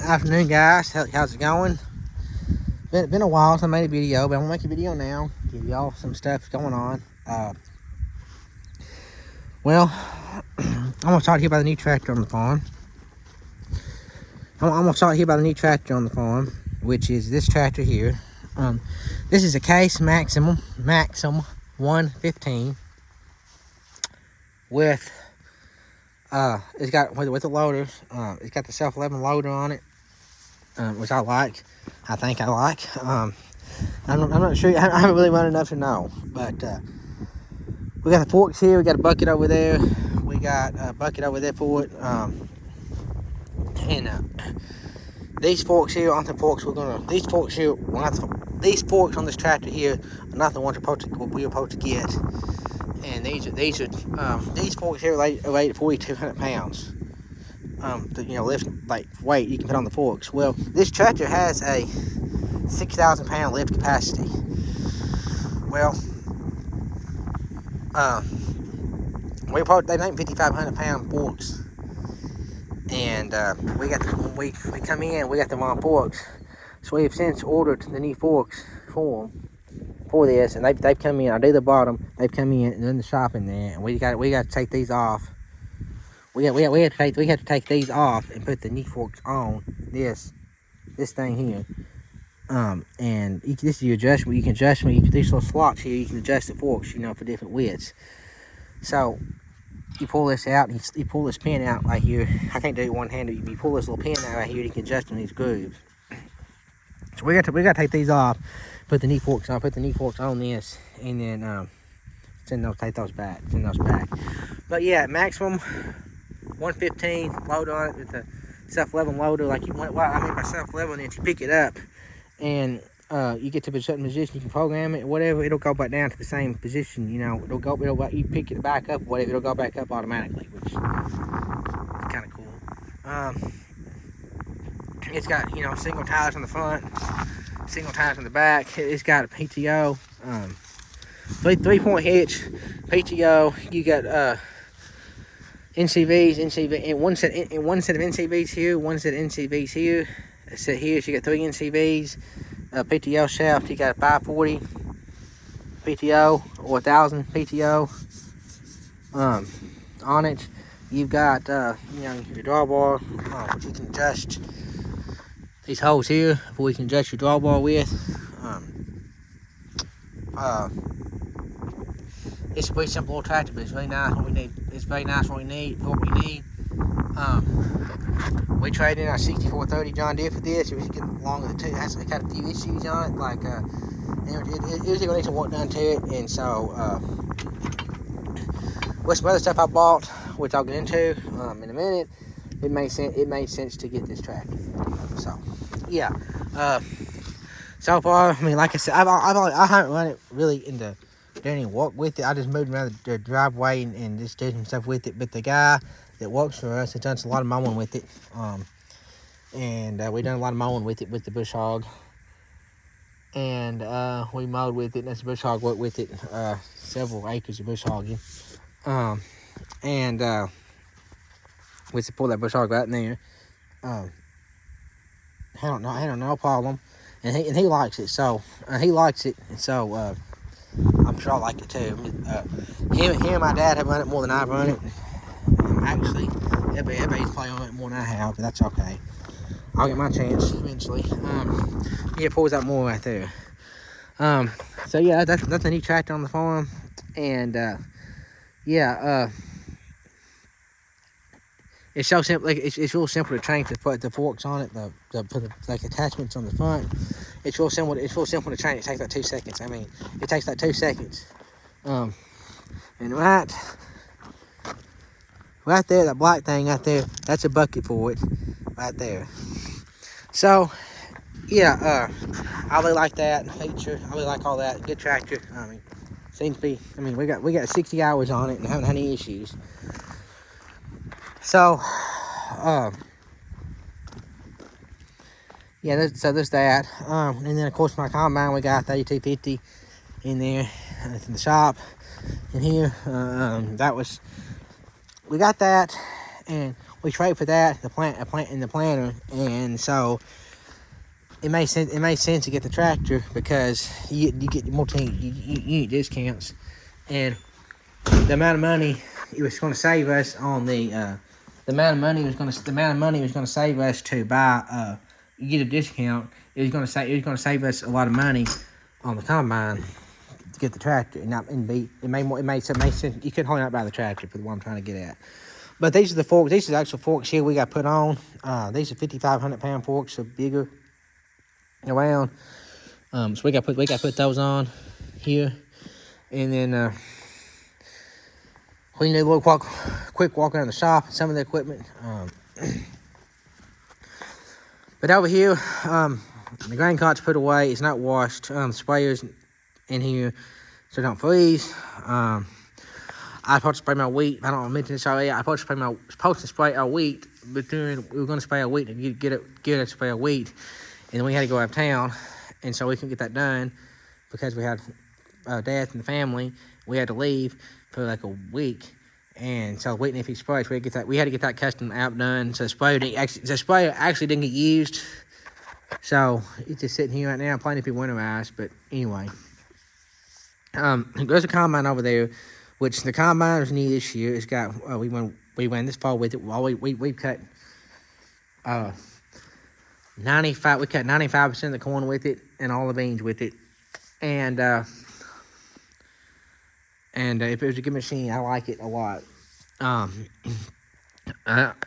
Afternoon, guys. How's it going? Been a while since I made a video, but I'm gonna make a video now. Give y'all some stuff going on. Well, I'm gonna start here by the new tractor on the farm. I'm gonna start here by the new tractor on the farm, which is this tractor here. This is a Case Maxim 115 with it's got with the loader. It's got the self-leveling loader on it, which I like. I think I like. I'm not sure. I haven't really run enough to know, but we got the forks here. We got a bucket over there. We got a bucket over there for it. These forks here aren't the forks we're gonna. These forks here, these forks on this tractor here are not the ones we're supposed to get. And these forks here are rated 4,200 pounds. To lift like weight you can put on the forks. Well, this tractor has a 6,000 pound lift capacity. Well, they make 5,500 pound forks, and when we come in, we got the wrong forks, so we have since ordered the new forks for this, and they've come in. I do the bottom. They've come in and in the shop in there, and we got to take these off. We have to take these off and put the new forks on this thing here. And this is your adjustment. You can adjust these little slots here. You can adjust the forks, for different widths. So you pull this out, and you pull this pin out right here. I can't do it one-handed. You pull this little pin out right here. You can adjust in these grooves. So we got to take these off, put the new forks on, this, and then take those back. Send those back. But yeah, Maximum 115 loader on it with the self-leveling loader. Like what I mean by self-leveling is you pick it up and you get to a certain position, you can program it, whatever, it'll go back down to the same position. You pick it back up, whatever, it'll go back up automatically, which is kind of cool. It's got single tires on the front, single tires on the back. It's got a PTO, 3-point hitch, PTO. You got NCV, and one set of NCVs here, one set of NCVs here. A set here, so you got 3 NCVs. PTO shaft, you got a 540 PTO or 1,000 PTO on it. You've got your drawbar, which you can adjust these holes here, where you can adjust your drawbar with. It's a pretty simple little tractor, but it's really nice. It's very nice what we need. We traded in our 6430 John Deere for this. It was getting along with the two. It had a few issues on it, like it was going to need some work done to it, and so with some other stuff I bought, which I'll get into in a minute, it made sense to get this tractor. So yeah, so far, I mean, like I said, I haven't run it really into doing any work with it. I just moved around the driveway and just did some stuff with it. But the guy that works for us has done a lot of mowing with it, and we done a lot of mowing with it with the bush hog, and we mowed with it. And that's bush hog worked with it, several acres of bush hogging, and we support that bush hog right in there. I don't know, no problem, and he likes it. So he likes it, and so I'm sure I like it too. Him and my dad have run it more than I've run it. Actually, everybody's probably on it more than I have, but that's okay. I'll get my chance eventually. Yeah, it pours out more right there. So yeah, that's a new tractor on the farm, and it's so simple. Like it's real simple to train, to put the forks on it, put the attachments on the front. It's real simple. It's real simple to train. It takes like 2 seconds. I mean, it takes like 2 seconds. And right there, that black thing right there, that's a bucket for it, right there. So yeah, I really like that feature. I really like all that. Good tractor. I mean, seems to be. I mean, we got 60 hours on it and haven't had any issues. So, yeah, there's that. And then of course my combine, we got 3250 in there. It's in the shop in here. We got that, and we trade for that, the plant and the planter, and so it made sense. It made sense to get the tractor because you get more you get discounts, and the amount of money it was going to save us on the amount of money was going to save us to buy you get a discount. It was going to save us a lot of money on the combine to get the tractor and not and be it made sense. You couldn't hardly not buy the tractor for what I'm trying to get at. But these are the forks. These are the actual forks here we got put on. These are 5,500 pound forks, so bigger around. So we got put those on here, and then we need a little quick walk around the shop and some of the equipment. But over here, the grain cart's put away. It's not washed. Sprayers in here so don't freeze. I supposed to spray my wheat. I don't mention this already. I supposed to spray our wheat, but then we were going to spray our wheat and get it to spray our wheat, and then we had to go out of town, and so we couldn't get that done because we had death in the family. We had to leave for like a week, and so waiting if he sprays, we had to get that custom app done. So the sprayer actually didn't get used, so it's just sitting here right now, planning to be winterized. But anyway, there's a combine over there, which the combine was new this year. It's got we went this fall with it. We cut 95. We cut 95% of the corn with it and all the beans with it, and if it was a good machine, I like it a lot.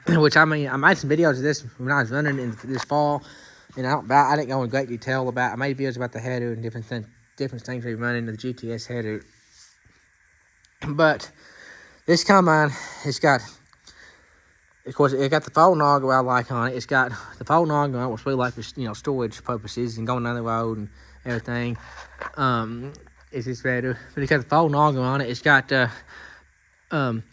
Which I mean, I made some videos of this when I was running in this fall, and I didn't go in great detail about. I made videos about the header and different things we run into the GTS header. But this combine, it's got, of course, it got the fold auger I like on it. It's got the fold auger on it, which we like for storage purposes and going down the road and everything. It's just better. But it's got the fold auger on it. It's got that on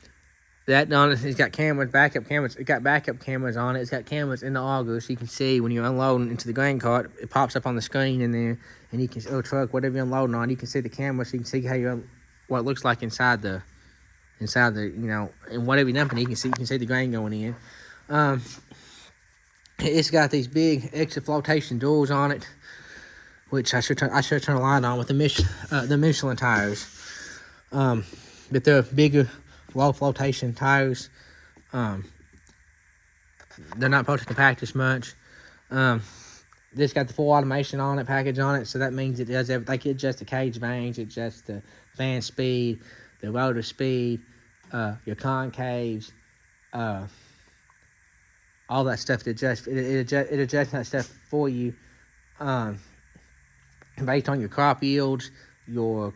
it. It's got cameras, backup cameras. It got backup cameras on it. It's got cameras in the auger, so you can see when you're unloading into the grain cart. It pops up on the screen in there, and you can truck whatever you're unloading on. You can see the camera, so you can see how what it looks like inside the and whatever you're dumping, you can see the grain going in. It's got these big extra flotation doors on it, which I should turn a light on with the Michelin tires. But they're bigger, low flotation tires. They're not supposed to compact as much. This got the full automation on it, package on it, so that means it does everything. Like it adjusts the cage bangs, it adjusts the fan speed, the rotor speed, your concaves, all that stuff. It adjusts that stuff for you, based on your crop yields, your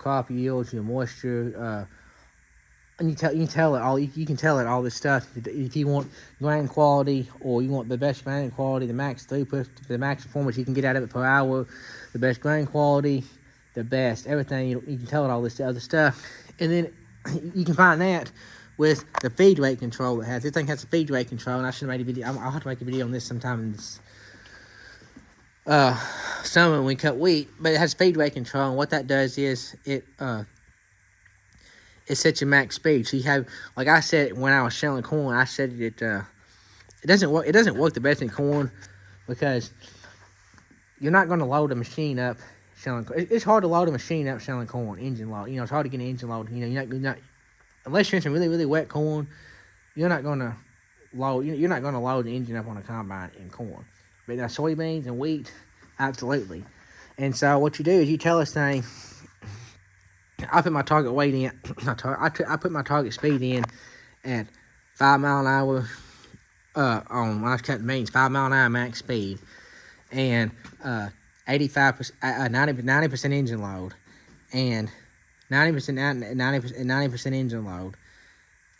moisture, and you can tell it all. You can tell it all this stuff. If you want grain quality, or you want the best grain quality, the max throughput, the max performance you can get out of it per hour, the best grain quality, the best everything. You can tell it all this other stuff, and then you can find that with the feed rate control it has. This thing has a feed rate control, and I should have made a video. I'll have to make a video on this sometime in this summer when we cut wheat. But it has feed rate control, and what that does is it sets your max speed. So you have, like I said when I was shelling corn, I said it doesn't work. It doesn't work the best in corn because you're not going to load a machine up shelling. It's hard to load a machine up shelling corn, engine load. It's hard to get an engine load. You're not unless you're in some really, really wet corn, you're not going to load. You're not going to load an engine up on a combine in corn. But now soybeans and wheat, absolutely. And so what you do is you tell this thing. I put my target weight in. I put my target speed in at 5 mile an hour. On when I was cutting beans, 5 mile an hour max speed, and 85%, 90% engine load, and 90% engine load,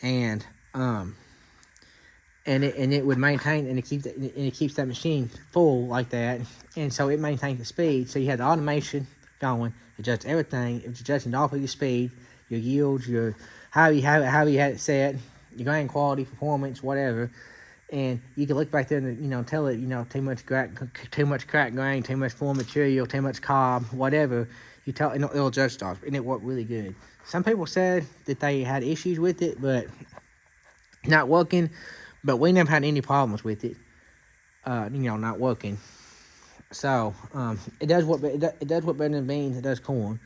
and it would maintain and it keeps that machine full like that, and so it maintains the speed. So you have the automation going, adjusts everything. It's adjusting all of your speed, your yields, your how you had it set, your grain quality, performance, whatever. And you can look back there and tell it too much cracked grain, too much foreign material, too much cob, whatever. You tell it'll adjust off, and it worked really good. Some people said that they had issues with it, but not working. but we never had any problems with it. Not working. So it does work. It does work better than beans. It does corn,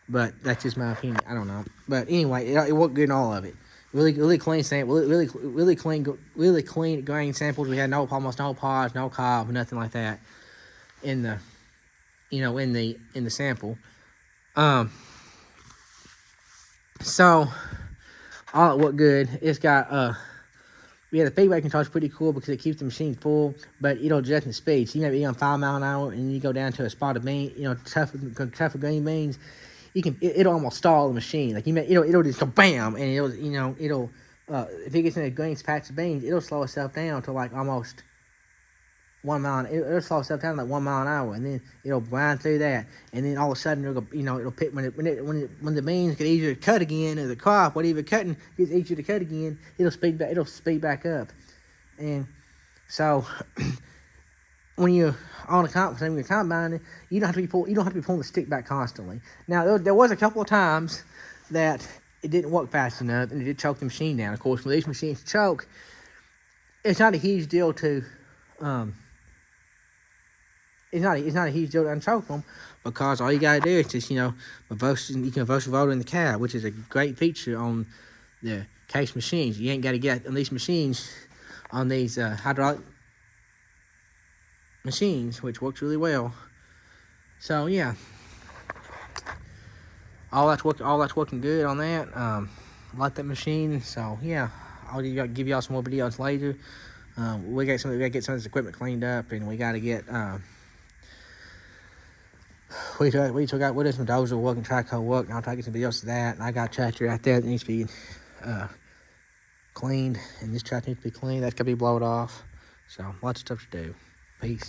but that's just my opinion. I don't know. But anyway, it worked good in all of it. Really clean sample. Really clean grain samples. We had almost no pods, no cob, nothing like that in the in the sample. So all it worked good. It's got yeah, the feedback control is pretty cool because it keeps the machine full, but it'll adjust the speed. So you might be on 5 mile an hour, and you go down to a spot of bean, tougher green beans. It'll almost stall the machine. Like it'll just go bam, and it'll if it gets in a green patch of beans, it'll slow itself down to like almost 1 mile. It'll slow itself down to like 1 mile an hour, and then it'll grind through that, and then all of a sudden it'll go, it'll pick when the beans get easier to cut again, or the crop, whatever cutting gets easier to cut again, it'll speed back up, and so when you're on when you're combining, you don't have to be pulling the stick back constantly. Now there was a couple of times that it didn't work fast enough, and it did choke the machine down. Of course, when these machines choke, it's not a huge deal to It's not a huge deal to unchoke them, because all you gotta do is just reverse the rotor in the cab, which is a great feature on the Case machines. You ain't got to get on these machines, on these hydraulic machines, which works really well. So yeah, all that's working good on that. Like that machine. So yeah, I'll give y'all some more videos later. We gotta get some of this equipment cleaned up, and we gotta get we took out with us some dozer work and trackhoe work, and I'll try to get some videos of that. And I got a tractor out there that needs to be cleaned, and this tractor needs to be cleaned. That's gotta be blowed off. So lots of stuff to do. Peace.